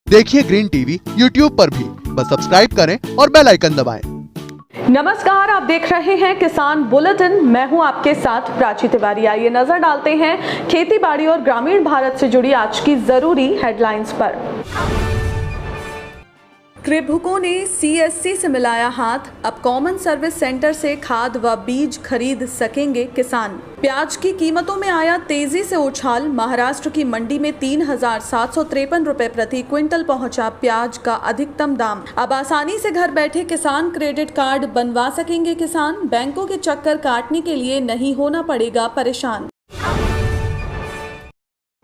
देखिए green TV YouTube पर भी, बस सब्सक्राइब करें और बेल आइकन दबाएं। नमस्कार, आप देख रहे हैं किसान बुलेटिन। मैं हूं आपके साथ प्राची तिवारी। आइए नजर डालते हैं खेती बाड़ी और ग्रामीण भारत से जुड़ी आज की जरूरी हेडलाइंस पर। कृभुकों ने सीएससी से मिलाया हाथ, अब कॉमन सर्विस सेंटर से खाद व बीज खरीद सकेंगे किसान। प्याज की कीमतों में आया तेजी से उछाल, महाराष्ट्र की मंडी में 3,753 रुपए प्रति क्विंटल पहुंचा प्याज का अधिकतम दाम। अब आसानी से घर बैठे किसान क्रेडिट कार्ड बनवा सकेंगे किसान, बैंकों के चक्कर काटने के लिए नहीं होना पड़ेगा परेशान।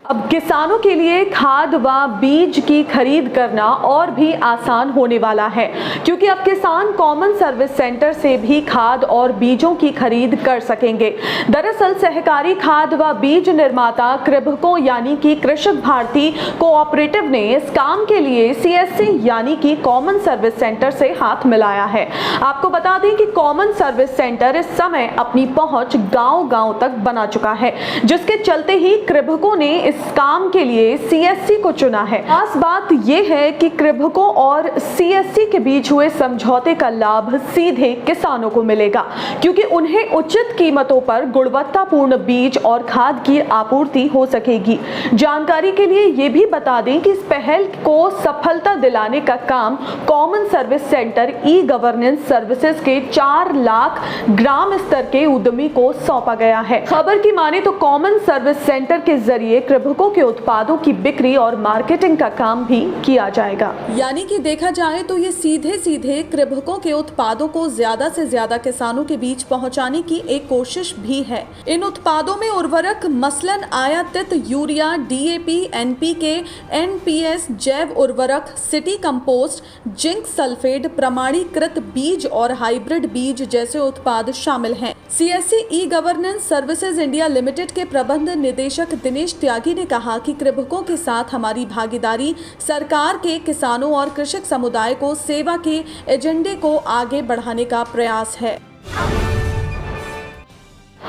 अब किसानों के लिए खाद व बीज की खरीद करना और भी आसान होने वाला है, क्योंकि अब किसान कॉमन सर्विस सेंटर से भी खाद और बीजों की खरीद कर सकेंगे। दरअसल सहकारी खाद व बीज निर्माता कृभको यानी कि कृषक भारती कोऑपरेटिव ने इस काम के लिए सीएससी यानी कि कॉमन सर्विस सेंटर से हाथ मिलाया है। आपको बता दें कि कॉमन सर्विस सेंटर इस समय अपनी पहुंच गांव-गांव तक बना चुका है, जिसके चलते ही कृभको ने इस काम के लिए सीएससी को चुना है। खास बात यह है कि कृभको और सीएससी के बीच हुए समझौते का लाभ सीधे किसानों को मिलेगा, क्योंकि उन्हें उचित कीमतों पर गुणवत्तापूर्ण बीज और खाद की आपूर्ति हो सकेगी। जानकारी के लिए ये भी बता दें कि इस पहल को सफलता दिलाने का काम common service centre e governance services के 4 लाख ग्राम स्तर के उद्यमी को सौंपा गया है। खबर की माने तो कॉमन सर्विस सेंटर के जरिए कृभको के उत्पादों की बिक्री और मार्केटिंग का काम भी किया जाएगा। यानी कि देखा जाए तो ये सीधे सीधे कृभको के उत्पादों को ज्यादा से ज्यादा किसानों के बीच पहुंचाने की एक कोशिश भी है। इन उत्पादों में उर्वरक मसलन आयातित यूरिया, डीएपी, एनपीके, एनपीएस, जैव उर्वरक, सिटी कंपोस्ट, जिंक सल्फेट, प्रमाणीकृत बीज और हाइब्रिड बीज जैसे उत्पाद शामिल हैं। CSC e governance services India limited के प्रबंध निदेशक दिनेश त्यागी ने कहा कि कृभको के साथ हमारी भागीदारी सरकार के किसानों और कृषक समुदाय को सेवा के एजेंडे को आगे बढ़ाने का प्रयास है।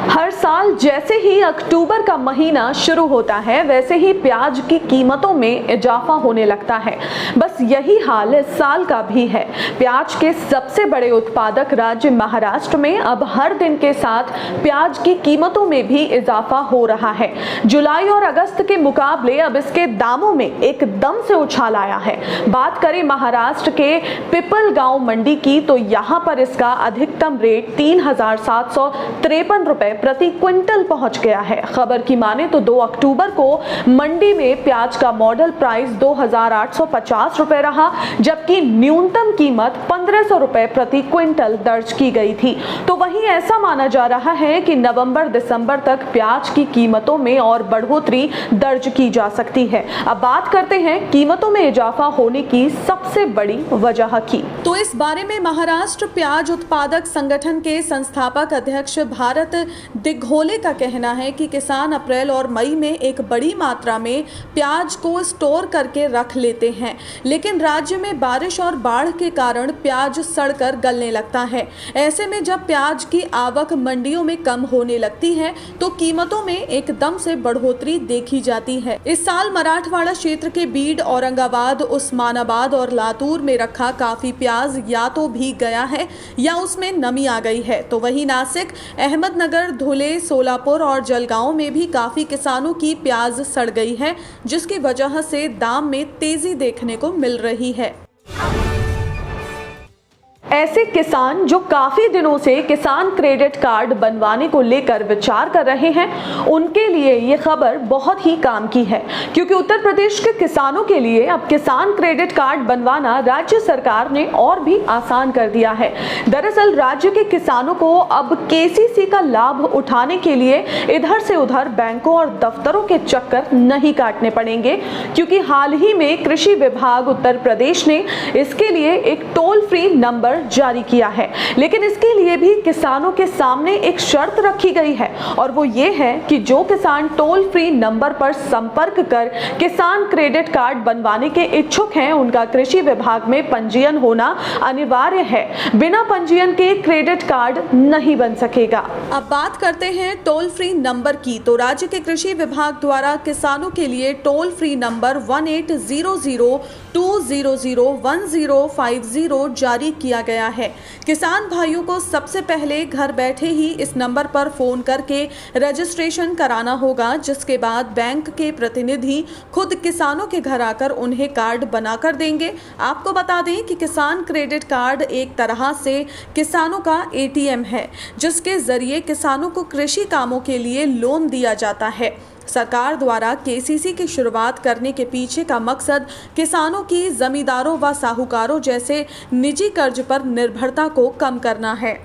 हर साल जैसे ही अक्टूबर का महीना शुरू होता है, वैसे ही प्याज की कीमतों में इजाफा होने लगता है। बस यही हाल इस साल का भी है। प्याज के सबसे बड़े उत्पादक राज्य महाराष्ट्र में अब हर दिन के साथ प्याज की कीमतों में भी इजाफा हो रहा है। जुलाई और अगस्त के मुकाबले अब इसके दामों में एकदम से उछाल आया है। बात करें महाराष्ट्र के पिपलगांव मंडी की, तो यहाँ पर इसका अधिकतम रेट 3,753 रुपए प्रति क्विंटल पहुंच गया है। खबर की माने तो 2 अक्टूबर को मंडी में प्याज का मॉडल प्राइस 2,850 रुपए रहा, जबकि न्यूनतम कीमत 1,500 रुपए प्रति क्विंटल दर्ज की गई थी। तो वहीं ऐसा माना जा रहा है कि नवंबर-दिसंबर तक प्याज की कीमतों में और बढ़ोतरी दर्ज की जा सकती है। अब बात करते हैं कीमतों में इजाफा होने की सबसे बड़ी वजह की। तो इस बारे में महाराष्ट्र प्याज उत्पादक संगठन के संस्थापक अध्यक्ष भारत दिघोले का कहना है कि किसान अप्रैल और मई में एक बड़ी मात्रा में प्याज को स्टोर करके रख लेते हैं, लेकिन राज्य में बारिश और बाढ़ के कारण प्याज सड़कर गलने लगता है। ऐसे में जब प्याज की आवक मंडियों में कम होने लगती है तो कीमतों में एकदम से बढ़ोतरी देखी जाती है। इस साल मराठवाड़ा क्षेत्र के बीड, औरंगाबाद, उस्मानाबाद और लातूर में रखा काफी प्याज या तो भीग गया है या उसमें नमी आ गई है। तो वहीं नासिक, अहमदनगर, धुले, सोलापुर और जलगांव में भी काफी किसानों की प्याज सड़ गई है, जिसकी वजह से दाम में तेजी देखने को मिल रही है। ऐसे किसान जो काफी दिनों से किसान क्रेडिट कार्ड बनवाने को लेकर विचार कर रहे हैं, उनके लिए ये खबर बहुत ही काम की है, क्योंकि उत्तर प्रदेश के किसानों के लिए अब किसान क्रेडिट कार्ड बनवाना राज्य सरकार ने और भी आसान कर दिया है। दरअसल राज्य के किसानों को अब केसीसी का लाभ उठाने के लिए इधर से उधर बैंकों और दफ्तरों के चक्कर नहीं काटने पड़ेंगे, क्योंकि हाल ही में कृषि विभाग उत्तर प्रदेश ने इसके लिए एक टोल फ्री नंबर जारी किया है, लेकिन इसके लिए भी किसानों के सामने एक शर्त रखी गई है और वो ये है कि जो किसान टोल फ्री नंबर पर संपर्क कर किसान क्रेडिट कार्ड बनवाने के इच्छुक हैं, उनका कृषि विभाग में पंजीयन होना अनिवार्य है। बिना पंजीयन के क्रेडिट कार्ड नहीं बन सकेगा। अब बात करते हैं टोल फ्री नंबर की, तो राज्य के कृषि विभाग द्वारा किसानों के लिए टोल फ्री नंबर 1800-200-1050 जारी किया गया है। किसान भाइयों को सबसे पहले घर बैठे ही इस नंबर पर फोन करके रजिस्ट्रेशन कराना होगा, जिसके बाद बैंक के प्रतिनिधि खुद किसानों के घर आकर उन्हें कार्ड बनाकर देंगे। आपको बता दें कि किसान क्रेडिट कार्ड एक तरह से किसानों का एटीएम है, जिसके जरिए किसानों को कृषि कामों के लिए लोन दिया जाता है। सरकार द्वारा केसीसी की शुरुआत करने के पीछे का मकसद किसानों की जमींदारों व साहूकारों जैसे निजी कर्ज पर निर्भरता को कम करना है।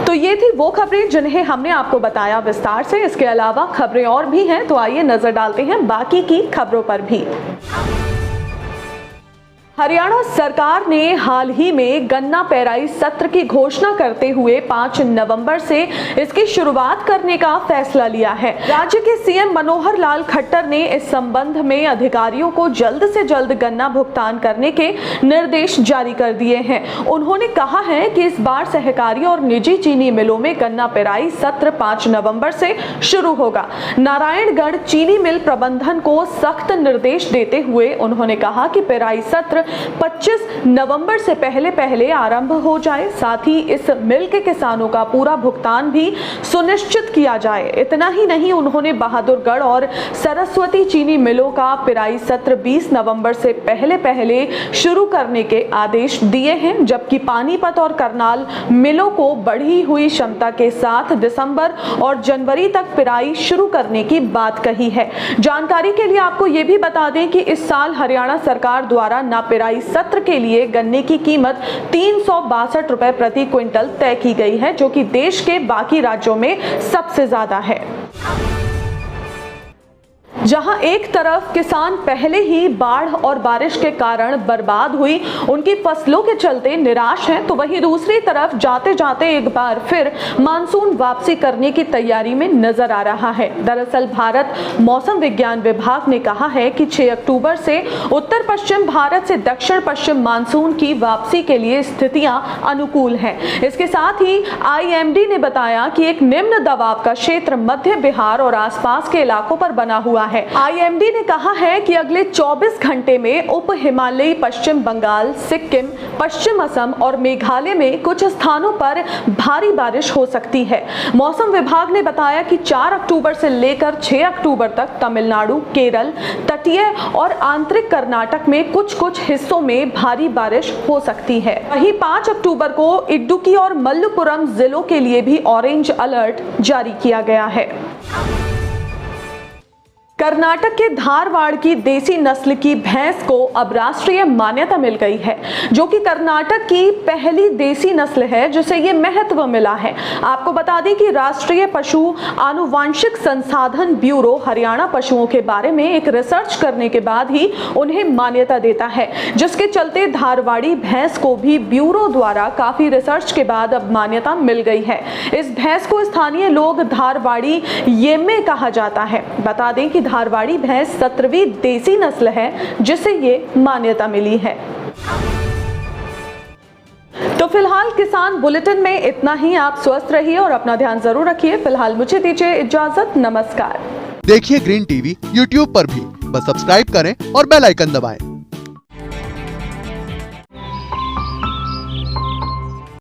तो ये थी वो खबरें जिन्हें हमने आपको बताया विस्तार से। इसके अलावा खबरें और भी हैं, तो आइए नजर डालते हैं बाकी की खबरों पर भी। हरियाणा सरकार ने हाल ही में गन्ना पेराई सत्र की घोषणा करते हुए 5 नवंबर से इसकी शुरुआत करने का फैसला लिया है। राज्य के सीएम मनोहर लाल खट्टर ने इस संबंध में अधिकारियों को जल्द से जल्द गन्ना भुगतान करने के निर्देश जारी कर दिए हैं। उन्होंने कहा है कि इस बार सहकारी और निजी चीनी मिलों में गन्ना पेराई सत्र 5 नवंबर से शुरू होगा। नारायणगढ़ चीनी मिल प्रबंधन को सख्त निर्देश देते हुए उन्होंने कहा कि पेराई सत्र 25 नवंबर से पहले आरंभ हो जाए, साथ ही इस मिल के किसानों का पूरा भुगतान भी सुनिश्चित किया जाए। इतना ही नहीं, उन्होंने बहादुरगढ़ और सरस्वती चीनी मिलों का पेराई सत्र 20 नवंबर से पहले शुरू करने के आदेश दिए हैं, जबकि पानीपत और करनाल मिलों को बढ़ी हुई क्षमता के साथ दिसंबर और जनवरी तक पेराई शुरू करने की बात कही है। जानकारी के लिए आपको ये भी बता दें कि इस साल हरियाणा सरकार द्वारा ना पेराई सत्र के लिए गन्ने की कीमत 362 रुपए प्रति क्विंटल तय की गई है, जो कि देश के बाकी राज्यों में सबसे ज्यादा है। जहां एक तरफ किसान पहले ही बाढ़ और बारिश के कारण बर्बाद हुई उनकी फसलों के चलते निराश हैं, तो वहीं दूसरी तरफ जाते जाते एक बार फिर मानसून वापसी करने की तैयारी में नजर आ रहा है। दरअसल भारत मौसम विज्ञान विभाग ने कहा है कि 6 अक्टूबर से उत्तर पश्चिम भारत से दक्षिण पश्चिम मानसून की वापसी के लिए स्थितियां अनुकूल हैं। इसके साथ ही IMD ने बताया कि एक निम्न दबाव का क्षेत्र मध्य बिहार और आसपास के इलाकों पर बना हुआ है। IMD ने कहा है कि अगले 24 घंटे में उप हिमालयी पश्चिम बंगाल, सिक्किम, पश्चिम असम और मेघालय में कुछ स्थानों पर भारी बारिश हो सकती है। मौसम विभाग ने बताया कि 4 अक्टूबर से लेकर 6 अक्टूबर तक तमिलनाडु, केरल, तटीय और आंतरिक कर्नाटक में कुछ हिस्सों में भारी बारिश हो सकती है। वहीं 5 अक्टूबर को इडुक्की और मल्लपुरम जिलों के लिए भी ऑरेंज अलर्ट जारी किया गया है। कर्नाटक के धारवाड़ की देसी नस्ल की भैंस को अब राष्ट्रीय मान्यता मिल गई है, जो कि कर्नाटक की पहली देसी नस्ल है जिसे ये महत्व मिला है। आपको बता दें कि राष्ट्रीय पशु आनुवांशिक संसाधन ब्यूरो हरियाणा पशुओं के बारे में एक रिसर्च करने के बाद ही उन्हें मान्यता देता है, जिसके चलते धारवाड़ी भैंस को भी ब्यूरो द्वारा काफी रिसर्च के बाद अब मान्यता मिल गई है। इस भैंस को स्थानीय लोग धारवाड़ी येम्मे कहा जाता है। बता दें कि धारवाड़ी भैंस 17वीं देसी नस्ल है जिसे ये मान्यता मिली है। तो फिलहाल किसान बुलेटिन में इतना ही। आप स्वस्थ रहिए और अपना ध्यान जरूर रखिए। फिलहाल मुझे दीजिए इजाजत। नमस्कार। देखिए ग्रीन टीवी YouTube पर भी, बस सब्सक्राइब करें और बेल आइकन दबाएं।